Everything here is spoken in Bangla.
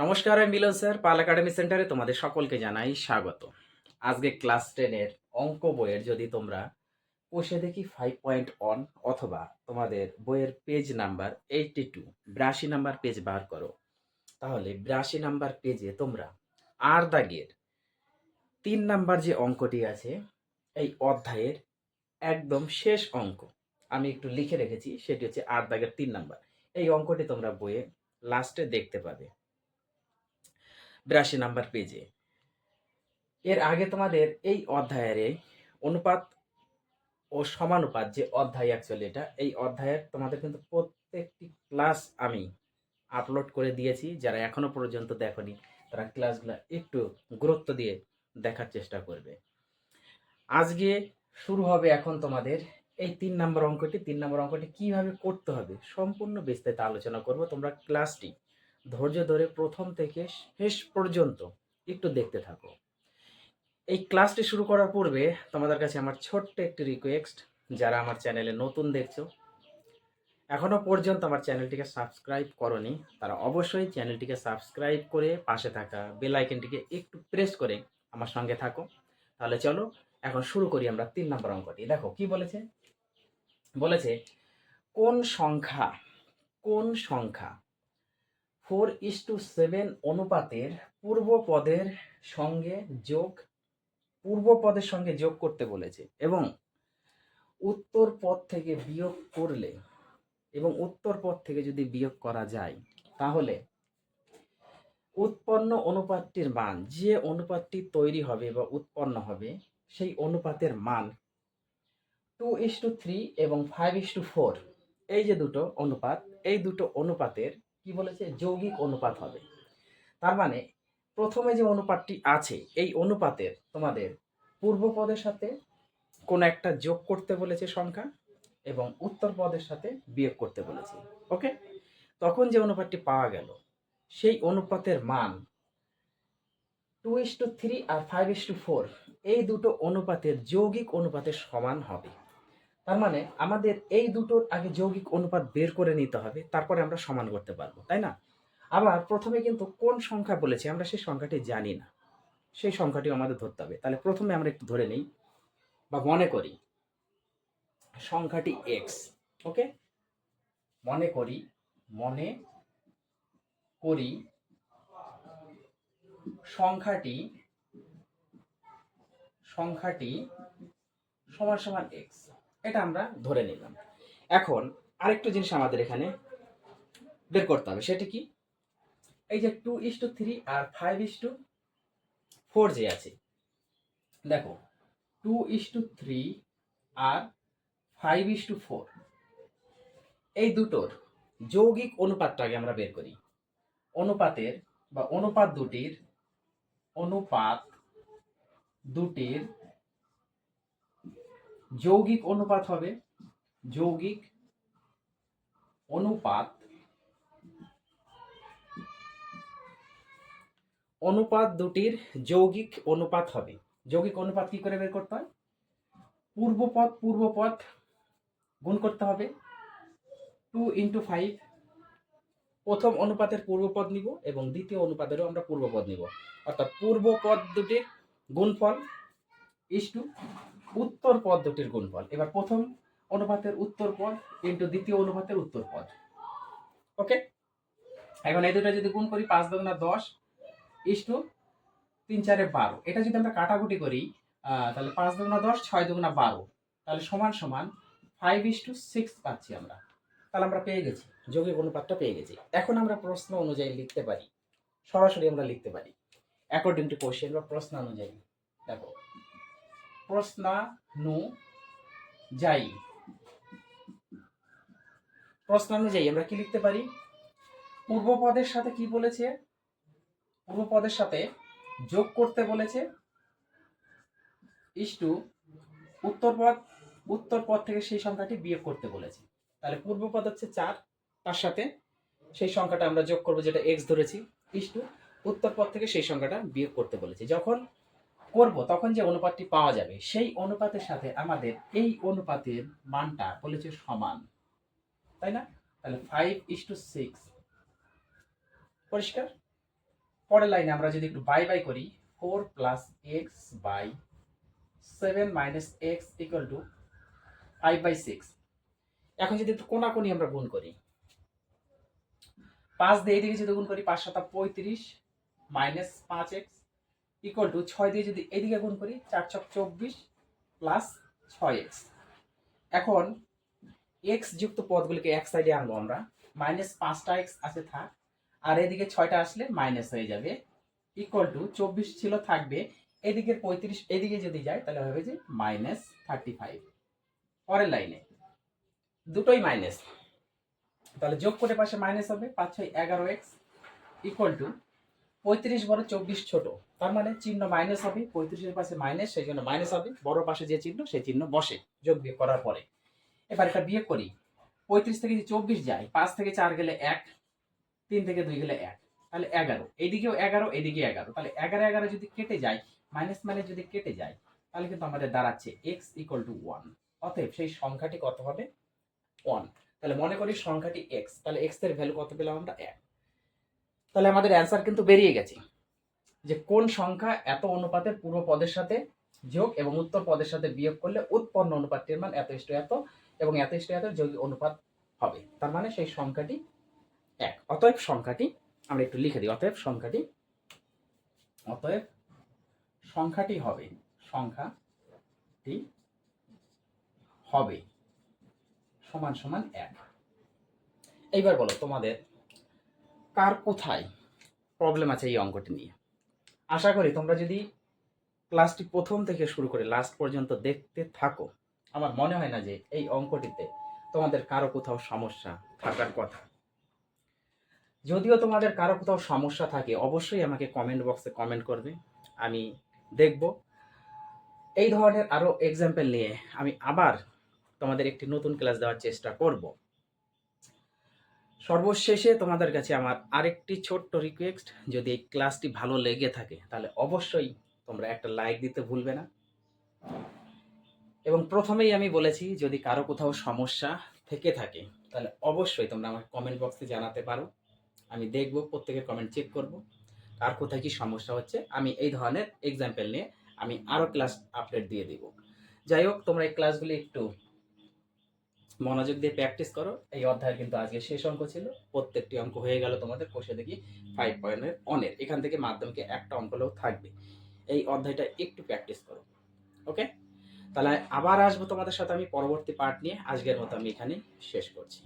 নমস্কার, আমি মিলন স্যার, পাল একাডেমি সেন্টারে তোমাদের সকলকে জানাই স্বাগত। আজকে ক্লাস 10 এর অঙ্ক বইয়ের যদি তোমরা কষে দেখি 5.1 অথবা তোমাদের বইয়ের পেজ নাম্বার 82 82 নাম্বার পেজ বার করো, তাহলে 82 নাম্বার পেজে তোমরা আর দাগের 3 নাম্বার যে অঙ্কটি আছে এই অধ্যায়ের একদম শেষ অঙ্ক আমি একটু লিখে রেখেছি, সেটি হচ্ছে আর দাগের 3 নাম্বার। এই অঙ্কটি তোমরা বইয়ে লাস্টে দেখতে পাবে 82 নাম্বার পেজে। এর আগে তোমাদের এই অধ্যায়ের অনুপাত ও সমানুপাত যে অধ্যায়, অ্যাকচুয়ালি এটা এই অধ্যায়ের তোমাদের কিন্তু প্রত্যেকটি ক্লাস আমি আপলোড করে দিয়েছি। যারা এখনো পর্যন্ত দেখোনি তারা ক্লাসগুলো একটু গুরুত্ব দিয়ে দেখার চেষ্টা করবে। আজকে শুরু হবে এখন তোমাদের এই 3 নম্বর অঙ্কটি কিভাবে করতে হবে সম্পূর্ণ বিস্তারিত আলোচনা করব। তোমরা ক্লাসটি ধৈর্য ধরে প্রথম থেকে শেষ পর্যন্ত একটু দেখতে থাকো। এই ক্লাসটি শুরু করার পূর্বে তোমাদের কাছে আমার ছোট্ট একটি রিকোয়েস্ট, যারা আমার চ্যানেলে নতুন দেখছো, এখনো পর্যন্ত আমার চ্যানেলটিকে সাবস্ক্রাইব করনি, তারা অবশ্যই চ্যানেলটিকে সাবস্ক্রাইব করে পাশে থাকা বেল আইকনটিকে একটু প্রেস করে আমার সঙ্গে থাকো। তাহলে চলো এখন শুরু করি আমরা 3 নম্বর অঙ্কটি। দেখো কি বলেছে। বলেছে কোন সংখ্যা কোন সংখ্যা 4:7 অনুপাতের পূর্ব পদের সঙ্গে যোগ করতে বলেছে এবং উত্তর পদ থেকে বিয়োগ করলে উত্তর পদ থেকে যদি বিয়োগ করা যায় তাহলে উৎপন্ন অনুপাতটির মান, যে অনুপাতটি তৈরি হবে বা উৎপন্ন হবে সেই অনুপাতের মান 2:3 এবং 5:4, এই যে দুটো অনুপাত, এই দুটো অনুপাতের কি বলেছে যৌগিক অনুপাত হবে। তার মানে প্রথমে যে অনুপাতটি আছে এই অনুপাতের তোমাদের পূর্ব পদের সাথে কোন একটা যোগ করতে বলেছে সংখ্যা এবং উত্তর পদের সাথে বিয়োগ করতে বলেছে। ওকে, তখন যে অনুপাতটি পাওয়া গেল সেই অনুপাতের মান 2:3 আর 5:4, এই দুটো অনুপাতের যৌগিক অনুপাতের সমান হবে। তার মানে আমাদের এই দুটোর আগে যৌগিক অনুপাত বের করে নিতে হবে, তারপরে আমরা সমান করতে পারবো, তাই না? আবার প্রথমে কিন্তু কোন সংখ্যা বলেছে আমরা সেই সংখ্যাটি জানি না, সেই সংখ্যাটি আমাদের ধরতে হবে। তাহলে প্রথমে আমরা একটু ধরে নিই বা মনে করি সংখ্যাটি এক্স। ওকে, মনে করি সংখ্যাটি সমান সমান এক্স, এটা আমরা ধরে নিলাম। এখন আরেকটা জিনিস আমাদের এখানে বের করতে হবে, সেটা কি? এই যে 2:3 আর 5:4 যে আছে, দেখো 2:3 আর 5:4 এই দুটোর যৌগিক অনুপাতটাকে আমরা বের করি। অনুপাত দুটির যৌগিক অনুপাত হবে যৌগিক অনুপাত দুটির যৌগিক অনুপাত হবে। যৌগিক অনুপাত কি করে বের করতে হয়? পূর্বপদ গুণ করতে হবে 2 × 5। প্রথম অনুপাতের পূর্বপদ নিব এবং দ্বিতীয় অনুপাতেরও আমরা পূর্বপদ নিব, অর্থাৎ পূর্বপদ দুটির গুণফল ইস্টু উত্তর পদ দুটির গুণফল। এবার প্রথম অনুপাতের উত্তর পদ ইন্টু দ্বিতীয় অনুপাতের উত্তর পদ। ওকে, এখন এই দুটো যদি গুণ করি 5 × 10 ইস্টু 3 × 4 = 12। এটা যদি আমরা কাটাকুটি করি তাহলে 5 × 10 6 × 12, তাহলে সমান সমান 5:6 পাচ্ছি আমরা। তাহলে আমরা পেয়ে গেছি, যৌগিক অনুপাতটা পেয়ে গেছি। এখন আমরা প্রশ্ন অনুযায়ী লিখতে পারি, সরাসরি আমরা লিখতে পারি অ্যাকর্ডিং টু কোশ্চেন বা প্রশ্ন অনুযায়ী। দেখো প্রশ্নানুযায়ী আমরা কি লিখতে পারি? পূর্বপদের সাথে কি বলেছে? পূর্বপদের সাথে যোগ করতে বলেছে ইস্টু উত্তর পদ থেকে সেই সংখ্যাটি বিয়োগ করতে বলেছে। তাহলে পূর্বপদ হচ্ছে 4, তার সাথে সেই সংখ্যাটা আমরা যোগ করব যেটা x ধরেছি, ইস্টু উত্তর পদ থেকে সেই সংখ্যাটা বিয়োগ করতে বলেছে। যখন করব তখন যে অনুপাতটি পাওয়া যাবে সেই অনুপাতের সাথে আমাদের এই অনুপাতের মানটা বলেছে সমান, তাই না? তাহলে 5:6 পরিষ্কার। পরের লাইনে আমরা যদি একটু বাই বাই করি, 4 plus X by 7 minus X equal to 5/6। এখন যদি একটু কোনাকুনি আমরা গুণ করি, 5 দিয়ে এদিকে যদি গুণ করি 5 7 35 মাইনাস 5x ইকুয়াল টু 6 দিয়ে যদি এদিকে গুণ করি 4 6 24 প্লাস 6x। এখন x যুক্ত পদগুলিকে এক সাইডে আনবো আমরা, মাইনাস 5টা x আছে থাক, আর এদিকে 6টা আসলে মাইনাস হয়ে যাবে, ইকুয়াল টু 24 ছিল থাকবে, এদিকে 35 এদিকে যদি যায় তাহলে হবে যে মাইনাস 35। পরের লাইনে দুটোই মাইনাস, তাহলে যোগ করে পাশে মাইনাস হবে, 5 6 11x ইকুয়াল টু 35 বড় 24 ছোট, তার মানে চিহ্ন মাইনাস হবে, 35 এর পাশে মাইনাস সেই জন্য মাইনাস হবে, বড় পাশে যে চিহ্ন সেই চিহ্ন বসে যোগ বিয়োগ করার পরে। এবার এটা বিয়োগ করি, 35 থেকে যদি 24 যায়, 5 থেকে 4 গেলে 1, 3 থেকে 2 গেলে 1, তাহলে 11, এইদিকেও 11 এদিকে 11, তাহলে 11 11 যদি কেটে যায়, মাইনাস মাইনাস যদি কেটে যায়, তাহলে কিন্তু আমাদের দাঁড়াচ্ছে x ইকুয়াল টু 1। অতএব সেই সংখ্যাটি কত হবে? 1। তাহলে মনে করি সংখ্যাটি x, তাহলে x এর ভ্যালু কত পেলাম আমরা? 1। তাহলে আমাদের অ্যান্সার কিন্তু বেরিয়ে গেছে যে কোন সংখ্যা এত অনুপাতের পূর্ব পদের সাথে যোগ এবং উত্তর পদের সাথে বিয়োগ করলে উৎপন্ন অনুপাতটির মান এত ইস্টু এত এবং এত ইস্টু এত যোগী অনুপাত হবে, তার মানে সেই সংখ্যাটি 1। অতএব সংখ্যাটি আমরা একটু লিখে দিই, অতএব সংখ্যাটি হবে সমান সমান 1। এইবার বলো তোমাদের কার কোথায় প্রবলেম আছে এই অঙ্কটি নিয়ে? আশা করি তোমরা যদি ক্লাসটি প্রথম থেকে শুরু করে লাস্ট পর্যন্ত দেখতে থাকো, আমার মনে হয় না যে এই অঙ্কটিতে তোমাদের কারো কোথাও সমস্যা থাকার কথা। যদিও তোমাদের কারো কোথাও সমস্যা থাকে অবশ্যই আমাকে কমেন্ট বক্সে কমেন্ট করবে, আমি দেখব। এই ধরনের আরো এক্সাম্পল নিয়ে আমি আবার তোমাদের একটি নতুন ক্লাস দেওয়ার চেষ্টা করব। সর্বশেষে তোমাদের কাছে আমার আরেকটি ছোট্ট রিকোয়েস্ট, যদি এই ক্লাসটি ভালো লেগে থাকে তাহলে অবশ্যই তোমরা একটা লাইক দিতে ভুলবে না। এবং প্রথমেই আমি বলেছি যদি কারো কোথাও সমস্যা থেকে থাকে তাহলে অবশ্যই তোমরা আমাকে কমেন্ট বক্সে জানাতে পারো, আমি দেখব, প্রত্যেকের কমেন্ট চেক করব কার কোথায় কি সমস্যা হচ্ছে। আমি এই ধরনের এক্সাম্পল নিয়ে আমি আরও ক্লাস আপডেট দিয়ে দিব। যাই হোক, তোমরা এই ক্লাসগুলি একটু মনোযোগ দিয়ে প্র্যাকটিস করো। এই অধ্যায়ের কিন্তু আজকে শেষ অঙ্ক ছিল, প্রত্যেকটি অঙ্ক হয়ে গেল তোমাদের কষে দেখি 5 পয়েন্টের অনের, এখান থেকে মাধ্যমিকে একটা অঙ্ক হলেও থাকবে। এই অধ্যায়টা একটু প্র্যাকটিস করো, ওকে? তাহলে আবার আসবো তোমাদের সাথে আমি পরবর্তী পার্ট নিয়ে। আজকের মতো আমি এখানে শেষ করছি।